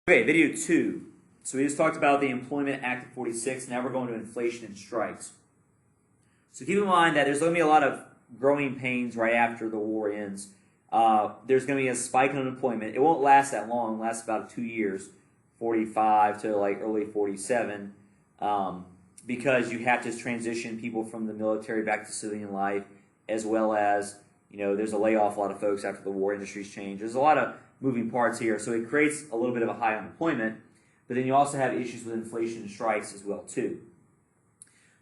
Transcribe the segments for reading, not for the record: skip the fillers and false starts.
Okay, video 2. So we just talked about the Employment Act of 46. Now we're going to inflation and strikes. So keep in mind that there's going to be a lot of growing pains right after the war ends. There's going to be a spike in unemployment. It won't last that long. It'll last about 2 years, 45 to like early 47, because you have to transition people from the military back to civilian life, as well as, there's a layoff a lot of folks after the war. Industries change. There's a lot of moving parts here, so it creates a little bit of a high unemployment, but then you also have issues with inflation and strikes as well too.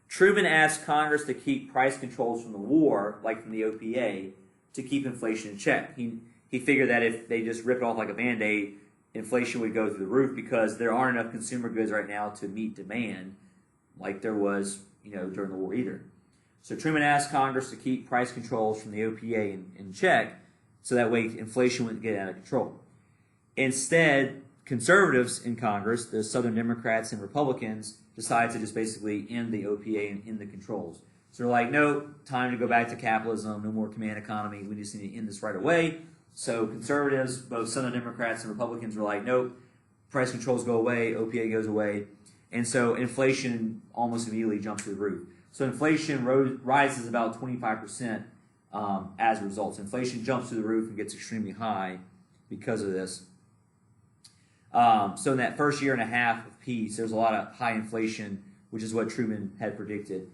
Truman asked Congress to keep price controls from the war, like from the OPA, to keep inflation in check. He figured that if they just ripped it off like a Band-Aid, inflation would go through the roof because there aren't enough consumer goods right now to meet demand like there was, during the war either. So Truman asked Congress to keep price controls from the OPA in check, so that way inflation wouldn't get out of control. Instead, conservatives in Congress, the Southern Democrats and Republicans, decided to just basically end the OPA and end the controls. So they're like, no, time to go back to capitalism, no more command economy, we just need to end this right away. So conservatives, both Southern Democrats and Republicans, were like, nope, price controls go away, OPA goes away. And so inflation almost immediately jumps to the roof. So inflation rises about 25%. As a result. So inflation jumps to the roof and gets extremely high because of this. So in that first year and a half of peace, there's a lot of high inflation, which is what Truman had predicted.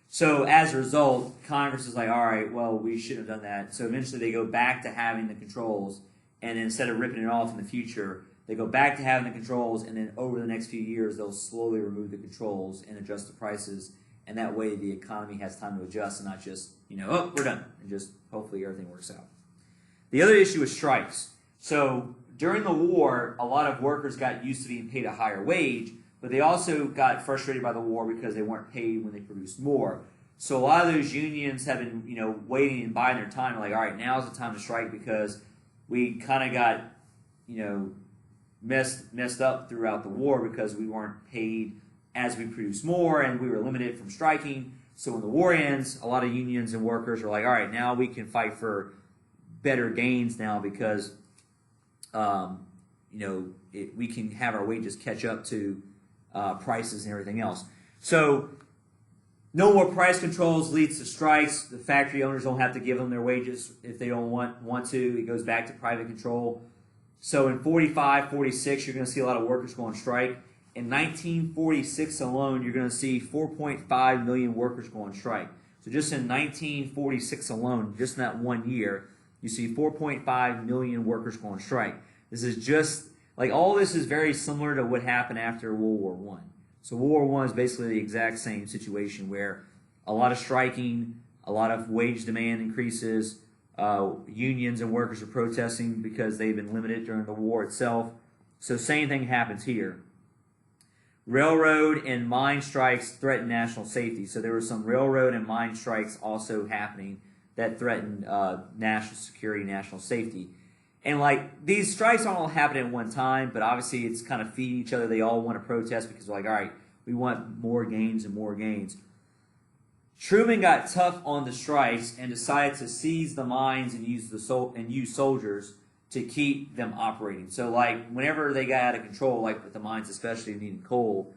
So as a result, Congress is like, all right, well, we shouldn't have done that. So eventually they go back to having the controls, and instead of ripping it off in the future, they go back to having the controls, and then over the next few years, they'll slowly remove the controls and adjust the prices. And that way the economy has time to adjust and not just, oh, we're done. And just hopefully everything works out. The other issue is strikes. So during the war, a lot of workers got used to being paid a higher wage, but they also got frustrated by the war because they weren't paid when they produced more. So a lot of those unions have been, waiting and biding their time. Like, all right, now's the time to strike because we kind of got, messed up throughout the war because we weren't paid as we produce more, and we were limited from striking. So when the war ends, a lot of unions and workers are like, all right, now we can fight for better gains now because, we can have our wages catch up to prices and everything else. So no more price controls leads to strikes. The factory owners don't have to give them their wages if they don't want to. It goes back to private control. So in 45, 46, you're going to see a lot of workers go on strike. In 1946 alone, you're going to see 4.5 million workers go on strike. So just in 1946 alone, just in that 1 year, you see 4.5 million workers go on strike. This is just, all this is very similar to what happened after World War I. So World War I is basically the exact same situation where a lot of striking, a lot of wage demand increases, unions and workers are protesting because they've been limited during the war itself. So same thing happens here. Railroad and mine strikes threaten national safety. So there were some railroad and mine strikes also happening that threatened national security, national safety. And these strikes aren't all happening at one time, but obviously it's kind of feeding each other. They all want to protest because they're like, all right, we want more gains and more gains. Truman got tough on the strikes and decided to seize the mines and use soldiers to keep them operating. So whenever they got out of control, with the mines especially needing coal,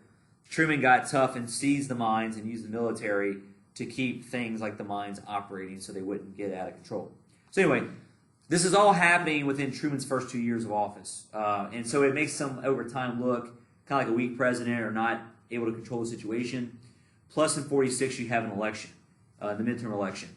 Truman got tough and seized the mines and used the military to keep things like the mines operating so they wouldn't get out of control. So anyway, this is all happening within Truman's first 2 years of office. And so it makes him over time look kind of like a weak president or not able to control the situation. Plus in 46 you have an election, the midterm election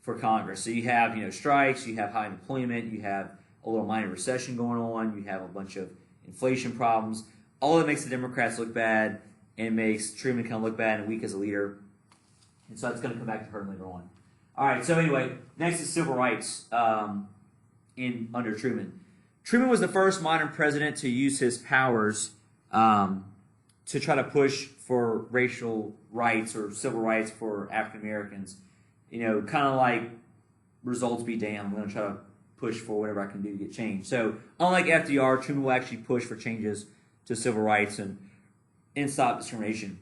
for Congress. So you have strikes, you have high unemployment, you have a little minor recession going on, you have a bunch of inflation problems. All that makes the Democrats look bad and makes Truman kind of look bad and weak as a leader. And so that's going to come back to hurt him later on. All right, so anyway, next is civil rights under Truman. Truman was the first modern president to use his powers to try to push for racial rights or civil rights for African Americans. Kind of like results be damned. I'm going to try to push for whatever I can do to get change. So unlike FDR, Truman will actually push for changes to civil rights and stop discrimination.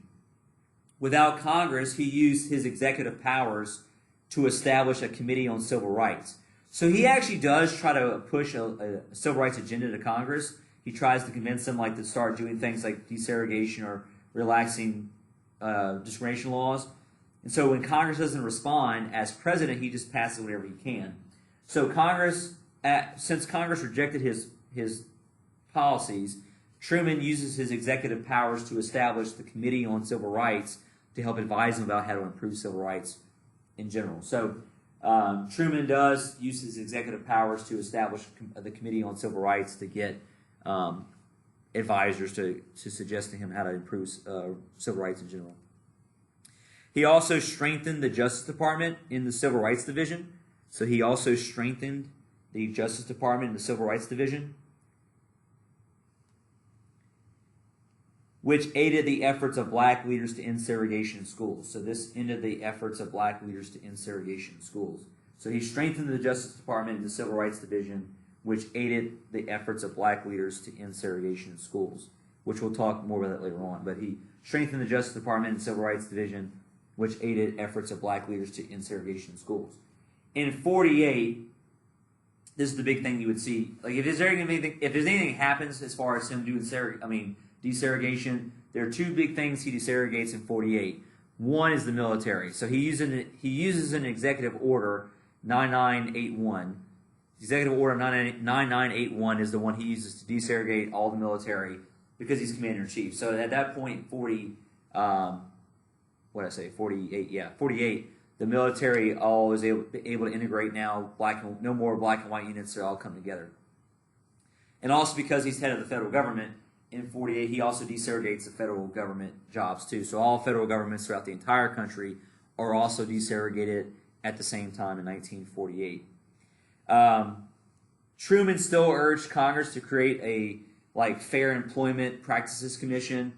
Without Congress, he used his executive powers to establish a committee on civil rights. So he actually does try to push a civil rights agenda to Congress. he tries to convince them to start doing things like desegregation or relaxing discrimination laws. And so when Congress doesn't respond, as president, he just passes whatever he can. So since Congress rejected his policies, Truman uses his executive powers to establish the Committee on Civil Rights to help advise him about how to improve civil rights in general. So Truman does use his executive powers to establish the Committee on Civil Rights to get advisors to suggest to him how to improve civil rights in general. He also strengthened the Justice Department in the Civil Rights Division. So he also strengthened the Justice Department in the Civil Rights Division, which aided the efforts of black leaders to end segregation in schools. So this ended the efforts of black leaders to end segregation in schools. So he strengthened the Justice Department in the Civil Rights Division, which aided the efforts of black leaders to end segregation in schools, which we'll talk more about that later on. But he strengthened the Justice Department and Civil Rights Division, which aided efforts of black leaders to end segregation in schools. In 48, this is the big thing you would see. If there's anything happens as far as him doing desegregation, there are two big things he desegregates in 48. One is the military. So he uses an executive order 9981. The executive order 9981 is the one he uses to desegregate all the military because he's commander-in-chief. So at that point, 48, yeah, 48, the military all is able to integrate now. No more black and white units, they're all come together. And also because he's head of the federal government, in 48, he also desegregates the federal government jobs too. So all federal governments throughout the entire country are also desegregated at the same time in 1948. Truman still urged Congress to create a Fair Employment Practices Commission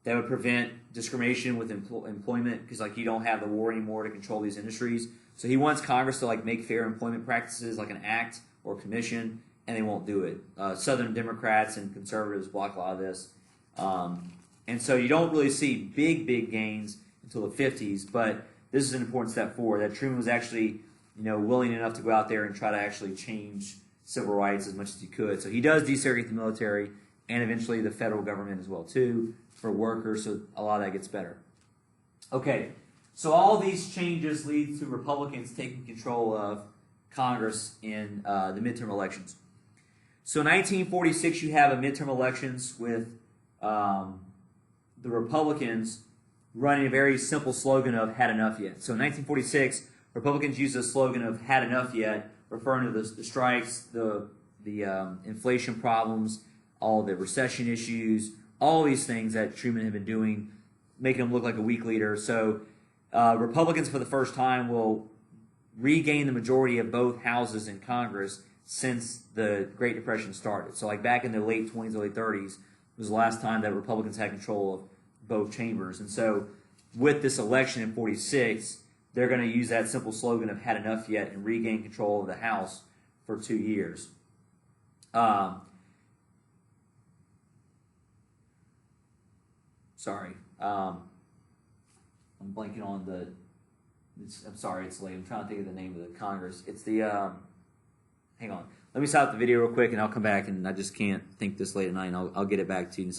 that would prevent discrimination with employment, because you don't have the war anymore to control these industries. So he wants Congress to make fair employment practices like an act or commission, and they won't do it. Southern Democrats and conservatives block a lot of this. And so you don't really see big gains until the 50s, but this is an important step forward, that Truman was actually willing enough to go out there and try to actually change civil rights as much as he could. So he does desegregate the military and eventually the federal government as well too for workers, so a lot of that gets better. Okay, so all these changes lead to Republicans taking control of Congress in the midterm elections. So in 1946, you have a midterm elections with the Republicans running a very simple slogan of "Had enough yet." So in 1946, Republicans used the slogan of "Had enough yet," referring to the strikes, the inflation problems, all the recession issues, all these things that Truman had been doing, making him look like a weak leader. So Republicans, for the first time, will regain the majority of both houses in Congress since the Great Depression started. So back in the late 20s, early 30s was the last time that Republicans had control of both chambers. And so with this election in 46, they're going to use that simple slogan of "Had enough yet" and regain control of the House for 2 years. Sorry. I'm blanking on I'm sorry, it's late. I'm trying to think of the name of the Congress. It's the, hang on. Let me stop the video real quick and I'll come back, and I just can't think this late at night, and I'll get it back to you in a second.